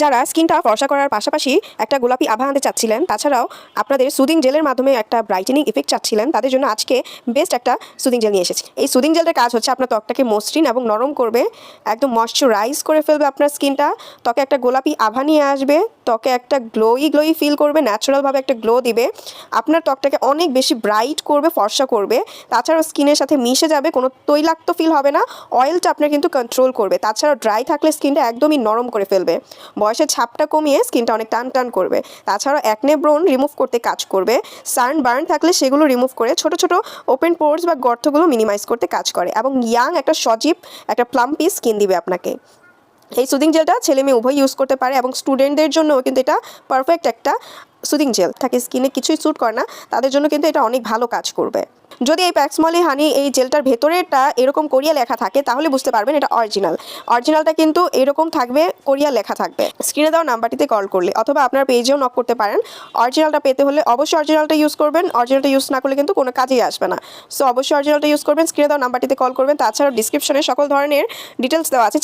যারা স্কিনটা ফর্সা করার পাশাপাশি একটা গোলাপি আভা আনতে চাচ্ছিলেন, তাছাড়াও আপনাদের সুদিং জেলের মাধ্যমে একটা ব্রাইটেনিং ইফেক্ট চাচ্ছিলেন, তাদের জন্য আজকে বেস্ট একটা সুদিং জেল নিয়ে এসেছি। এই সুদিং জেলটার কাজ হচ্ছে আপনার ত্বকটাকে মসৃণ এবং নরম করবে, একদম ময়শ্চারাইজ করে ফেলবে আপনার স্কিনটা, ত্বকে একটা গোলাপি আভা নিয়ে আসবে, ত্বকে একটা গ্লোই ফিল করবে, ন্যাচারালভাবে একটা গ্লো দিবে, আপনার ত্বকটাকে অনেক বেশি ব্রাইট করবে, ফর্সা করবে। তাছাড়াও স্কিনের সাথে মিশে যাবে, কোনো তৈলাক্ত ফিল হবে না, অয়েলটা আপনার কিন্তু কন্ট্রোল করবে। তাছাড়াও ড্রাই থাকলে স্কিনটা একদমই নরম করে ফেলবে, বয়সের ছাপটা কমিয়ে স্কিনটা অনেক টান করবে। তাছাড়াও অ্যাকনে ব্রোন রিমুভ করতে কাজ করবে, সানবার্ন থাকলে সেগুলো রিমুভ করে ছোট ছোট ওপেন পোর্স বা গর্তগুলো মিনিমাইজ করতে কাজ করে, এবং ইয়াং একটা সজীব একটা প্লাম্পি স্কিন দিবে আপনাকে। এই সুদিং জেলটা ছেলে মেয়ে উভয় ইউজ করতে পারে, এবং স্টুডেন্টদের জন্য কিন্তু এটা পারফেক্ট একটা সুদিং জেল। থাকে স্কিনে কিছুই স্যুট করে না, তাদের জন্য কিন্তু এটা অনেক ভালো কাজ করবে। যদি এই প্যাক্সমলি হানি এই জেলটার ভেতরেরটা এরকম কোরিয়া লেখা থাকে তাহলে বুঝতে পারবেন এটা অরিজিনালটা কিন্তু এরকম থাকবে, কোরিয়া লেখা থাকবে। স্ক্রিনে দেওয়া নাম্বারটিতে কল করলে অথবা আপনার পেজেও নক করতে পারেন। অরিজিনালটা পেতে হলে অবশ্যই অরিজিনালটা ইউজ করবেন, অরিজিনালটা ইউজ না করলে কিন্তু কোনো কাজেই আসবে না। সো অবশ্যই অরিজিনালটা ইউজ করবেন, স্ক্রিনে দেওয়া নাম্বারটিতে কল করবেন। তাছাড়াও ডিসক্রিপশনে সকল ধরনের ডিটেলস দেওয়া আছে,